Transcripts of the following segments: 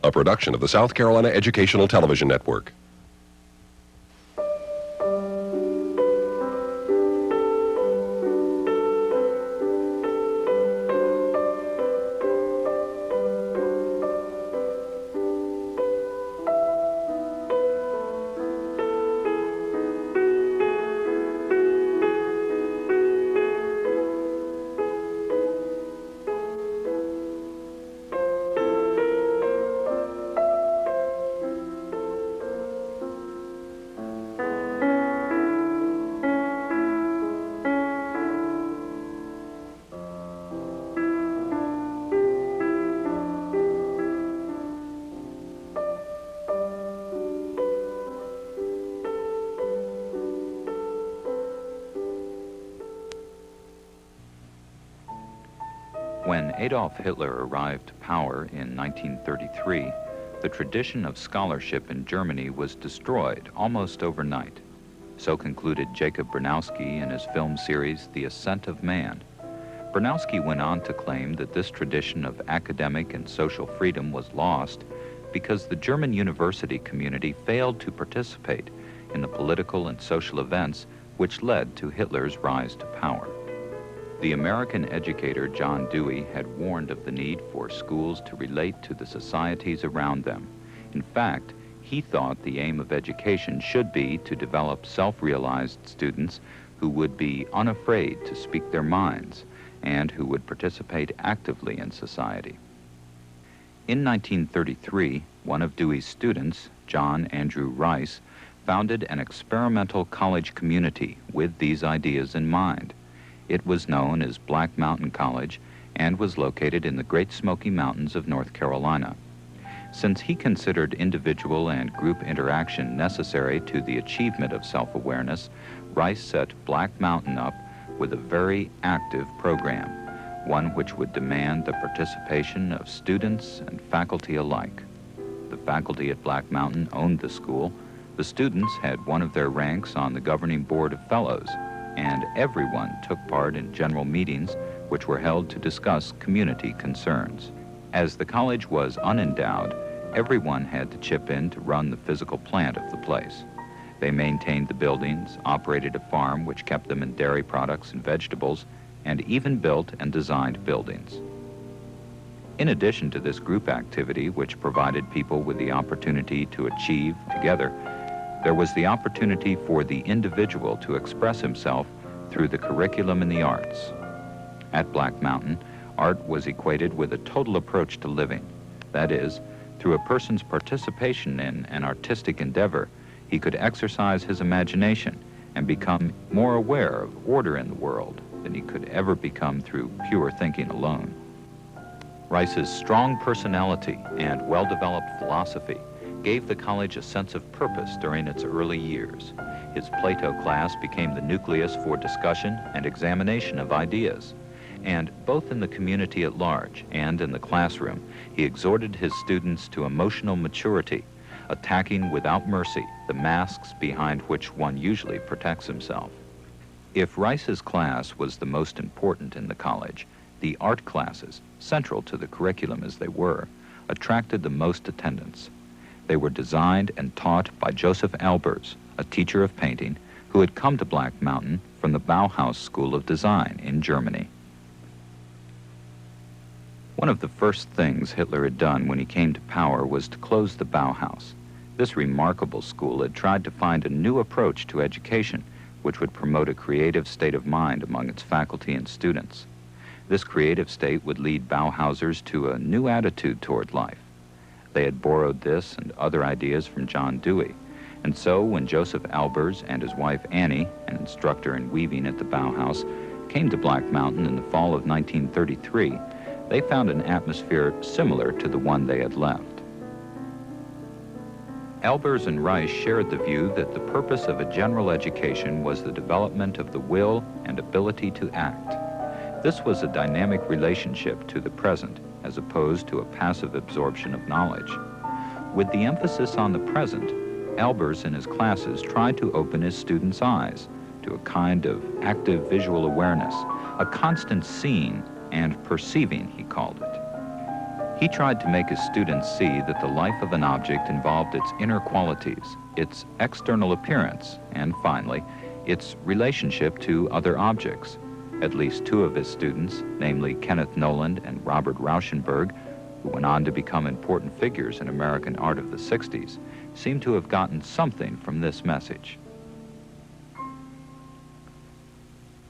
a production of the South Carolina Educational Television Network. When Adolf Hitler arrived to power in 1933, the tradition of scholarship in Germany was destroyed almost overnight. So concluded Jacob Bronowski in his film series, The Ascent of Man. Bronowski went on to claim that this tradition of academic and social freedom was lost because the German university community failed to participate in the political and social events which led to Hitler's rise to power. The American educator John Dewey had warned of the need for schools to relate to the societies around them. In fact, he thought the aim of education should be to develop self-realized students who would be unafraid to speak their minds and who would participate actively in society. In 1933, one of Dewey's students, John Andrew Rice, founded an experimental college community with these ideas in mind. It was known as Black Mountain College and was located in the Great Smoky Mountains of North Carolina. Since he considered individual and group interaction necessary to the achievement of self-awareness, Rice set Black Mountain up with a very active program, one which would demand the participation of students and faculty alike. The faculty at Black Mountain owned the school. The students had one of their ranks on the governing board of fellows, and everyone took part in general meetings which were held to discuss community concerns. As the college was unendowed, everyone had to chip in to run the physical plant of the place. They maintained the buildings, operated a farm which kept them in dairy products and vegetables, and even built and designed buildings. In addition to this group activity, which provided people with the opportunity to achieve together, there was the opportunity for the individual to express himself through the curriculum and the arts. At Black Mountain, art was equated with a total approach to living. That is, through a person's participation in an artistic endeavor, he could exercise his imagination and become more aware of order in the world than he could ever become through pure thinking alone. Rice's strong personality and well-developed philosophy gave the college a sense of purpose during its early years. His Plato class became the nucleus for discussion and examination of ideas. And both in the community at large and in the classroom, he exhorted his students to emotional maturity, attacking without mercy the masks behind which one usually protects himself. If Rice's class was the most important in the college, the art classes, central to the curriculum as they were, attracted the most attendance. They were designed and taught by Joseph Albers, a teacher of painting who had come to Black Mountain from the Bauhaus School of Design in Germany. One of the first things Hitler had done when he came to power was to close the Bauhaus. This remarkable school had tried to find a new approach to education which would promote a creative state of mind among its faculty and students. This creative state would lead Bauhausers to a new attitude toward life. They had borrowed this and other ideas from John Dewey, and so when Joseph Albers and his wife Annie, an instructor in weaving at the Bauhaus, came to Black Mountain in the fall of 1933, they found an atmosphere similar to the one they had left. Albers and Rice shared the view that the purpose of a general education was the development of the will and ability to act. This was a dynamic relationship to the present, as opposed to a passive absorption of knowledge. With the emphasis on the present, Albers in his classes tried to open his students' eyes to a kind of active visual awareness, a constant seeing and perceiving, he called it. He tried to make his students see that the life of an object involved its inner qualities, its external appearance, and finally, its relationship to other objects. At least two of his students, namely Kenneth Noland and Robert Rauschenberg, who went on to become important figures in American art of the 60s, seem to have gotten something from this message.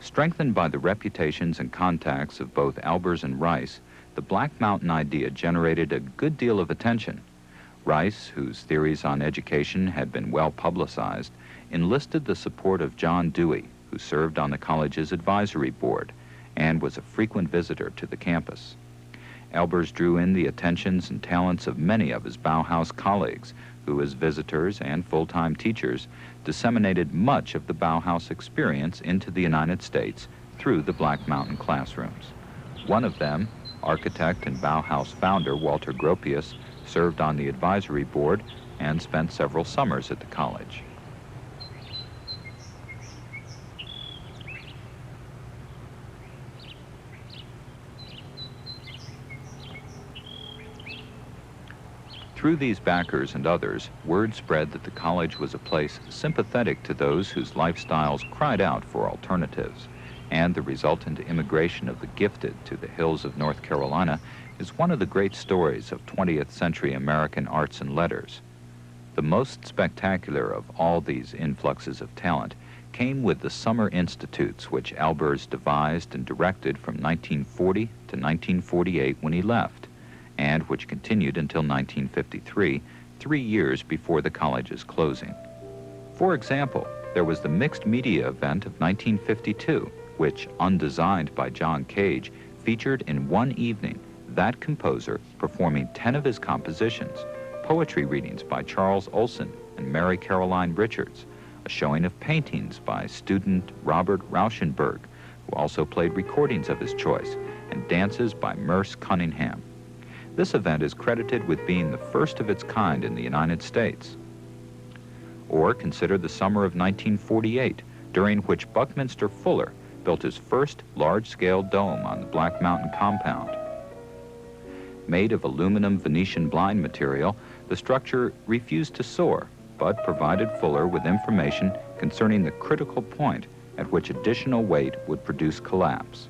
Strengthened by the reputations and contacts of both Albers and Rice, the Black Mountain idea generated a good deal of attention. Rice, whose theories on education had been well publicized, enlisted the support of John Dewey, who served on the college's advisory board and was a frequent visitor to the campus. Albers drew in the attentions and talents of many of his Bauhaus colleagues, who as visitors and full-time teachers disseminated much of the Bauhaus experience into the United States through the Black Mountain classrooms. One of them, architect and Bauhaus founder Walter Gropius, served on the advisory board and spent several summers at the college. Through these backers and others, word spread that the college was a place sympathetic to those whose lifestyles cried out for alternatives, and the resultant immigration of the gifted to the hills of North Carolina is one of the great stories of 20th century American arts and letters. The most spectacular of all these influxes of talent came with the summer institutes which Albers devised and directed from 1940 to 1948 when he left, and which continued until 1953, 3 years before the college's closing. For example, there was the mixed media event of 1952, which, undesigned by John Cage, featured in one evening that composer performing 10 of his compositions, poetry readings by Charles Olson and Mary Caroline Richards, a showing of paintings by student Robert Rauschenberg, who also played recordings of his choice, and dances by Merce Cunningham. This event is credited with being the first of its kind in the United States. Or consider the summer of 1948, during which Buckminster Fuller built his first large-scale dome on the Black Mountain compound. Made of aluminum Venetian blind material, the structure refused to soar, but provided Fuller with information concerning the critical point at which additional weight would produce collapse.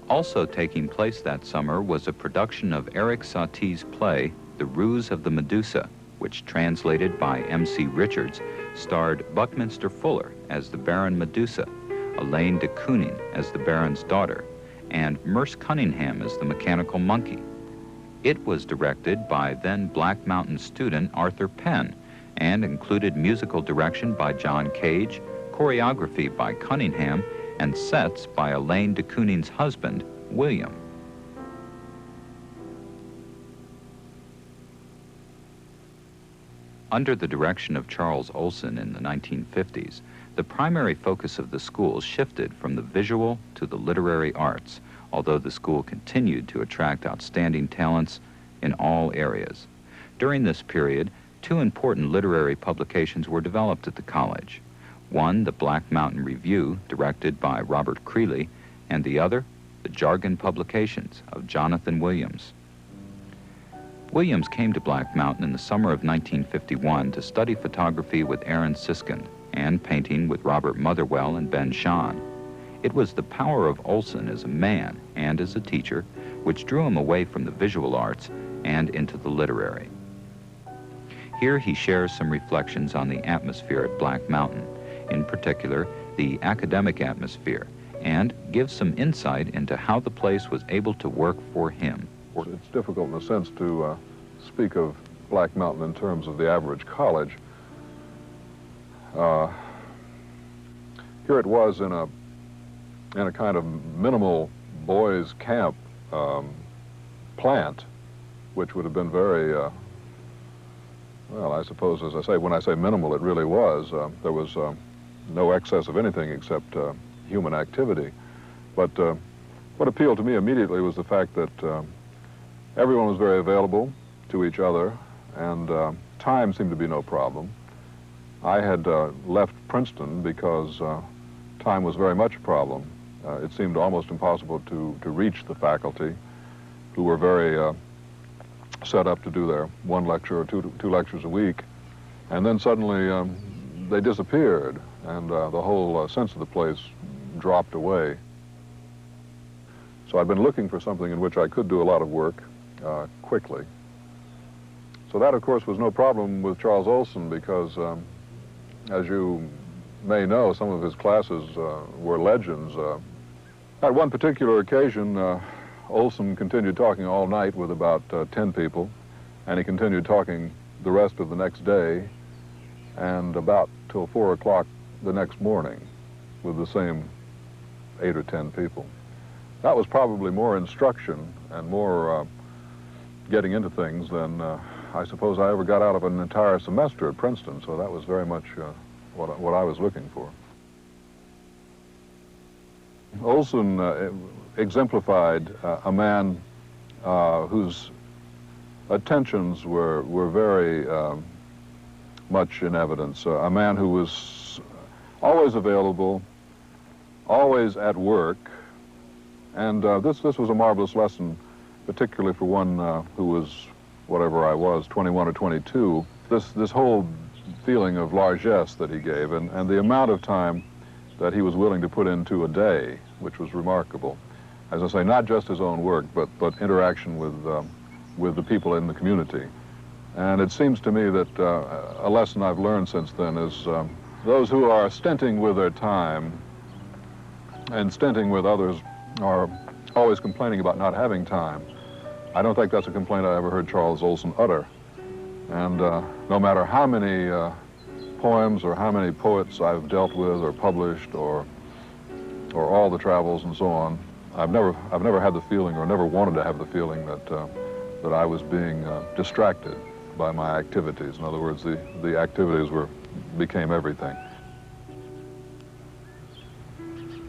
Also taking place that summer was a production of Eric Satie's play, The Ruse of the Medusa, which, translated by M.C. Richards, starred Buckminster Fuller as the Baron Medusa, Elaine de Kooning as the Baron's daughter, and Merce Cunningham as the mechanical monkey. It was directed by then Black Mountain student Arthur Penn and included musical direction by John Cage, choreography by Cunningham, and sets by Elaine de Kooning's husband, William. Under the direction of Charles Olson in the 1950s, the primary focus of the school shifted from the visual to the literary arts, although the school continued to attract outstanding talents in all areas. During this period, two important literary publications were developed at the college. One, the Black Mountain Review, directed by Robert Creeley, and the other, the Jargon Publications of Jonathan Williams. Williams came to Black Mountain in the summer of 1951 to study photography with Aaron Siskind and painting with Robert Motherwell and Ben Shahn. It was the power of Olson as a man and as a teacher which drew him away from the visual arts and into the literary. Here he shares some reflections on the atmosphere at Black Mountain, in particular the academic atmosphere, and gives some insight into how the place was able to work for him. It's difficult in a sense to speak of Black Mountain in terms of the average college. Here it was in a kind of minimal boys' camp plant, which would have been very, well, I suppose, as I say, when I say minimal, it really was. There was no excess of anything except human activity. But what appealed to me immediately was the fact that everyone was very available to each other, and time seemed to be no problem. I had left Princeton because time was very much a problem. It seemed almost impossible to reach the faculty, who were very set up to do their one lecture or two lectures a week. And then suddenly they disappeared, and the whole sense of the place dropped away. So I'd been looking for something in which I could do a lot of work quickly. So that, of course, was no problem with Charles Olson because, as you may know, some of his classes were legends. At one particular occasion, Olson continued talking all night with about 10 people, and he continued talking the rest of the next day and about till 4 o'clock the next morning with the same 8 or 10 people. That was probably more instruction and more getting into things than I suppose I ever got out of an entire semester at Princeton, so that was very much what I was looking for. Olson exemplified a man whose attentions were very much in evidence, a man who was always available, always at work, and this was a marvelous lesson, particularly for one who was, whatever I was, 21 or 22. This whole feeling of largesse that he gave, and the amount of time that he was willing to put into a day, which was remarkable. As I say, not just his own work, but interaction with the people in the community. And it seems to me that a lesson I've learned since then is those who are stinting with their time and stinting with others are always complaining about not having time. I don't think that's a complaint I ever heard Charles Olson utter. And no matter how many poems or how many poets I've dealt with or published or all the travels and so on, I've never had the feeling or never wanted to have the feeling that I was being distracted by my activities. In other words, the activities became everything.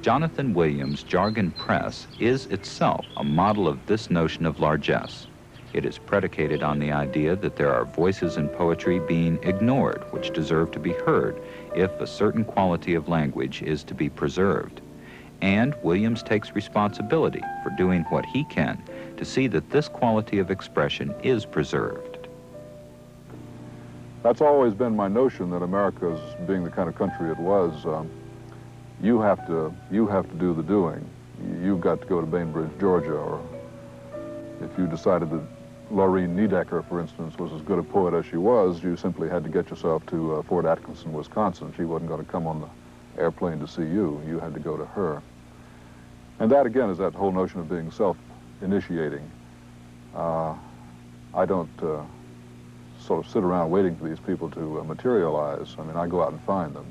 Jonathan Williams' Jargon Press is itself a model of this notion of largesse. It is predicated on the idea that there are voices in poetry being ignored which deserve to be heard if a certain quality of language is to be preserved. And Williams takes responsibility for doing what he can to see that this quality of expression is preserved. That's always been my notion, that America's being the kind of country it was, you have to do the doing. You've got to go to Bainbridge, Georgia, or if you decided that Laureen Niedecker, for instance, was as good a poet as she was, you simply had to get yourself to Fort Atkinson, Wisconsin. She wasn't going to come on the airplane to see you. You had to go to her. And that, again, is that whole notion of being self-initiating. I don't sort of sit around waiting for these people to materialize. I mean, I go out and find them.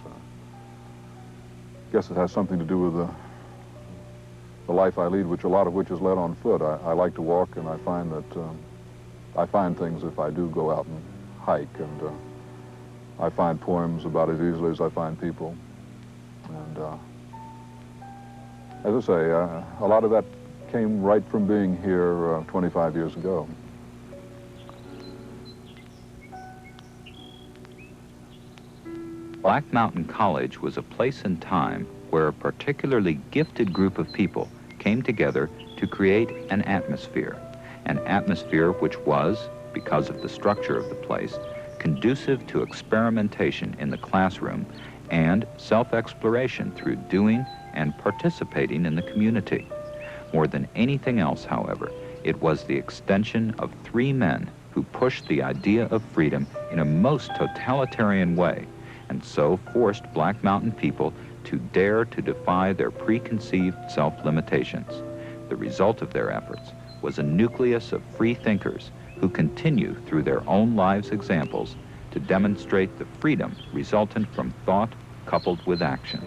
I guess it has something to do with the life I lead, a lot of which is led on foot. I like to walk, and I find that I find things if I do go out and hike, and I find poems about as easily as I find people. And as I say, a lot of that came right from being here 25 years ago. Black Mountain College was a place and time where a particularly gifted group of people came together to create an atmosphere which was, because of the structure of the place, conducive to experimentation in the classroom and self-exploration through doing and participating in the community. More than anything else, however, it was the extension of three men who pushed the idea of freedom in a most totalitarian way, and so forced Black Mountain people to dare to defy their preconceived self-limitations. The result of their efforts was a nucleus of free thinkers who continue through their own lives' examples to demonstrate the freedom resultant from thought coupled with action.